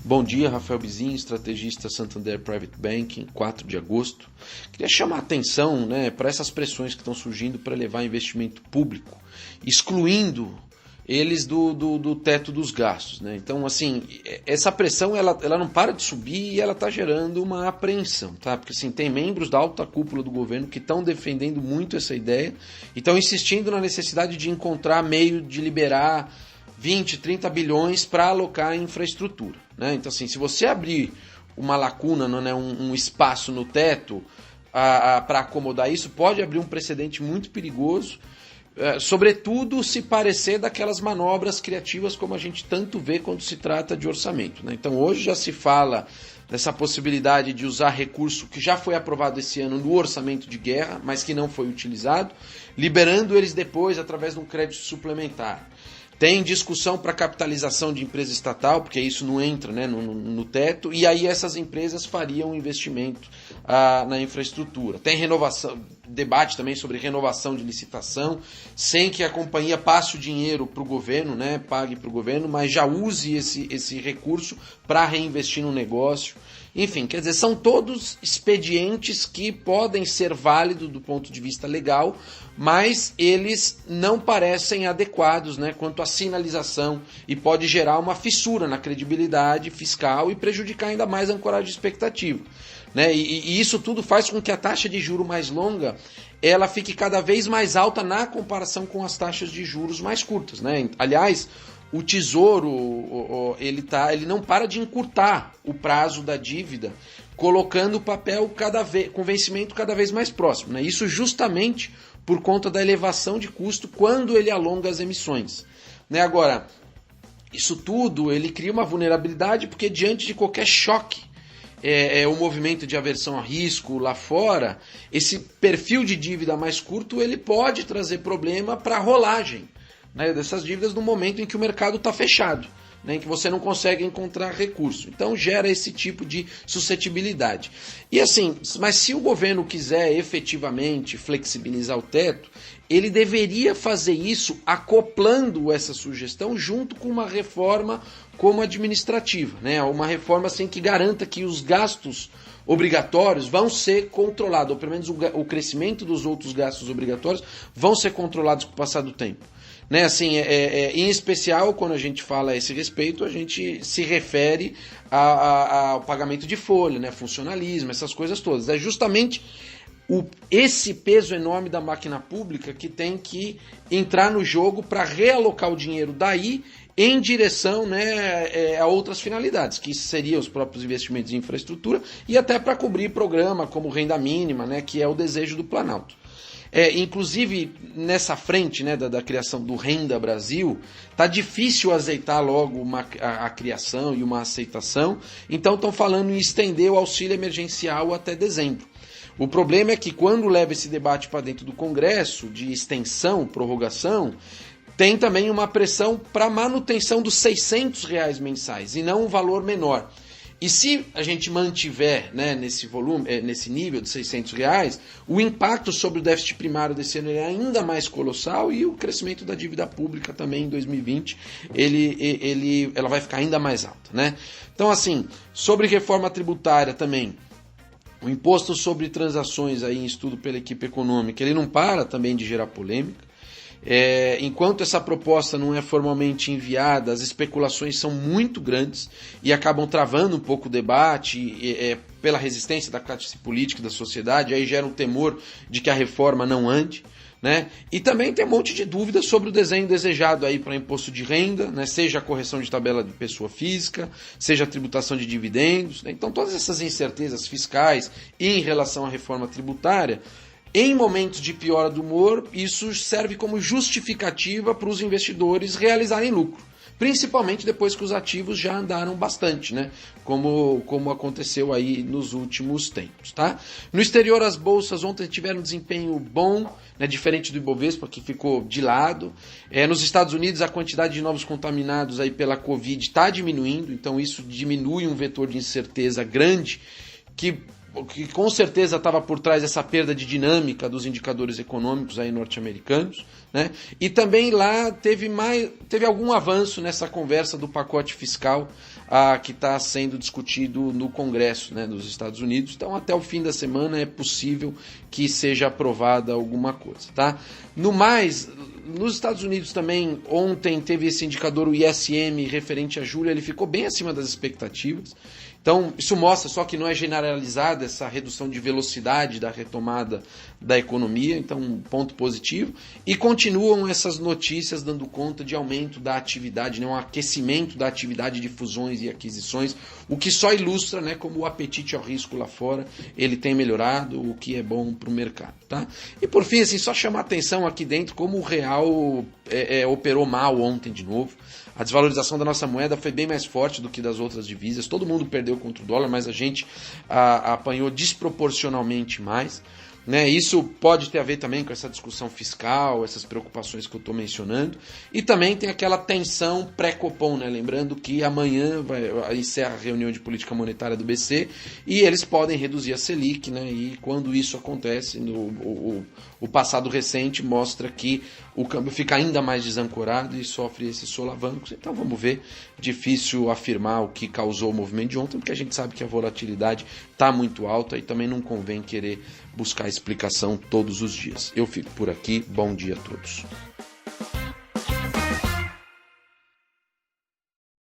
Bom dia, Rafael Bizinho, estrategista Santander Private Banking, 4 de agosto. Queria chamar a atenção, para essas pressões que estão surgindo para levar investimento público, excluindo eles do teto dos gastos. Então, assim, essa pressão ela não para de subir e ela está gerando uma apreensão, tá? Porque assim, tem membros da alta cúpula do governo que estão defendendo muito essa ideia e estão insistindo na necessidade de encontrar meio de liberar 20, 30 bilhões para alocar em infraestrutura. Então, assim, se você abrir uma lacuna, um espaço no teto para acomodar isso, pode abrir um precedente muito perigoso, sobretudo se parecer daquelas manobras criativas como a gente tanto vê quando se trata de orçamento. Então, hoje já se fala dessa possibilidade de usar recurso que já foi aprovado esse ano no orçamento de guerra, mas que não foi utilizado, liberando eles depois através de um crédito suplementar. Tem discussão para capitalização de empresa estatal, porque isso não entra no teto, e aí essas empresas fariam investimento na infraestrutura. Tem debate também sobre renovação de licitação, sem que a companhia passe o dinheiro para o governo, pague para o governo, mas já use esse recurso para reinvestir no negócio. Enfim, quer dizer, são todos expedientes que podem ser válidos do ponto de vista legal, mas eles não parecem adequados quanto à sinalização e pode gerar uma fissura na credibilidade fiscal e prejudicar ainda mais a ancoragem de expectativa. E isso tudo faz com que a taxa de juro mais longa ela fique cada vez mais alta na comparação com as taxas de juros mais curtas. Aliás, o Tesouro ele não para de encurtar o prazo da dívida, colocando o papel com vencimento cada vez mais próximo. Isso justamente por conta da elevação de custo quando ele alonga as emissões. Agora, isso tudo ele cria uma vulnerabilidade porque diante de qualquer choque, o movimento de aversão a risco lá fora, esse perfil de dívida mais curto ele pode trazer problema para a rolagem dessas dívidas no momento em que o mercado está fechado, em que você não consegue encontrar recurso. Então gera esse tipo de suscetibilidade. E assim, mas se o governo quiser efetivamente flexibilizar o teto, ele deveria fazer isso acoplando essa sugestão junto com uma reforma como administrativa, uma reforma assim, que garanta que os gastos obrigatórios vão ser controlados, ou pelo menos o crescimento dos outros gastos obrigatórios vão ser controlados com o passar do tempo. Em especial, quando a gente fala a esse respeito, a gente se refere ao pagamento de folha, funcionalismo, essas coisas todas. É justamente esse peso enorme da máquina pública que tem que entrar no jogo para realocar o dinheiro daí em direção a outras finalidades, que seriam os próprios investimentos em infraestrutura e até para cobrir programa como renda mínima, que é o desejo do Planalto. Inclusive, nessa frente da criação do Renda Brasil, está difícil azeitar logo a criação e uma aceitação, então estão falando em estender o auxílio emergencial até dezembro. O problema é que quando leva esse debate para dentro do Congresso, de extensão, prorrogação, tem também uma pressão para manutenção dos R$600 mensais e não um valor menor. E se a gente mantiver nesse volume, nesse nível de R$600, o impacto sobre o déficit primário desse ano é ainda mais colossal e o crescimento da dívida pública também em 2020 ela vai ficar ainda mais alta. Então, assim, sobre reforma tributária também, o imposto sobre transações aí em estudo pela equipe econômica, ele não para também de gerar polêmica. Enquanto essa proposta não é formalmente enviada, as especulações são muito grandes e acabam travando um pouco o debate pela resistência da classe política e da sociedade, aí gera um temor de que a reforma não ande. E também tem um monte de dúvidas sobre o desenho desejado aí para imposto de renda, seja a correção de tabela de pessoa física, seja a tributação de dividendos. Então todas essas incertezas fiscais e em relação à reforma tributária, em momentos de piora do humor, isso serve como justificativa para os investidores realizarem lucro, principalmente depois que os ativos já andaram bastante, como aconteceu aí nos últimos tempos. Tá? No exterior, as bolsas ontem tiveram um desempenho bom, diferente do Ibovespa, que ficou de lado. Nos Estados Unidos, a quantidade de novos contaminados aí pela Covid está diminuindo, então isso diminui um vetor de incerteza grande, que que com certeza estava por trás dessa perda de dinâmica dos indicadores econômicos aí norte-americanos, né? E também lá teve algum avanço nessa conversa do pacote fiscal que está sendo discutido no Congresso, né, dos Estados Unidos. Então, até o fim da semana é possível que seja aprovada alguma coisa, tá? No mais, nos Estados Unidos também, ontem teve esse indicador, o ISM, referente a julho, ele ficou bem acima das expectativas. Então, isso mostra só que não é generalizada essa redução de velocidade da retomada da economia, então um ponto positivo. E continuam essas notícias dando conta de aumento da atividade, né, um aquecimento da atividade de fusões e aquisições, o que só ilustra, né, como o apetite ao risco lá fora ele tem melhorado, o que é bom para o mercado. Tá? E por fim, assim, só chamar atenção aqui dentro como o real operou mal ontem de novo. A desvalorização da nossa moeda foi bem mais forte do que das outras divisas. Todo mundo perdeu contra o dólar, mas a gente apanhou desproporcionalmente mais. Né? Isso pode ter a ver também com essa discussão fiscal, essas preocupações que eu estou mencionando. E também tem aquela tensão pré-Copom, né? Lembrando que amanhã encerra a reunião de política monetária do BC e eles podem reduzir a Selic, né? E quando isso acontece, o passado recente mostra que o câmbio fica ainda mais desancorado e sofre esses solavancos. Então vamos ver, difícil afirmar o que causou o movimento de ontem, porque a gente sabe que a volatilidade está muito alta e também não convém querer buscar explicação todos os dias. Eu fico por aqui, bom dia a todos.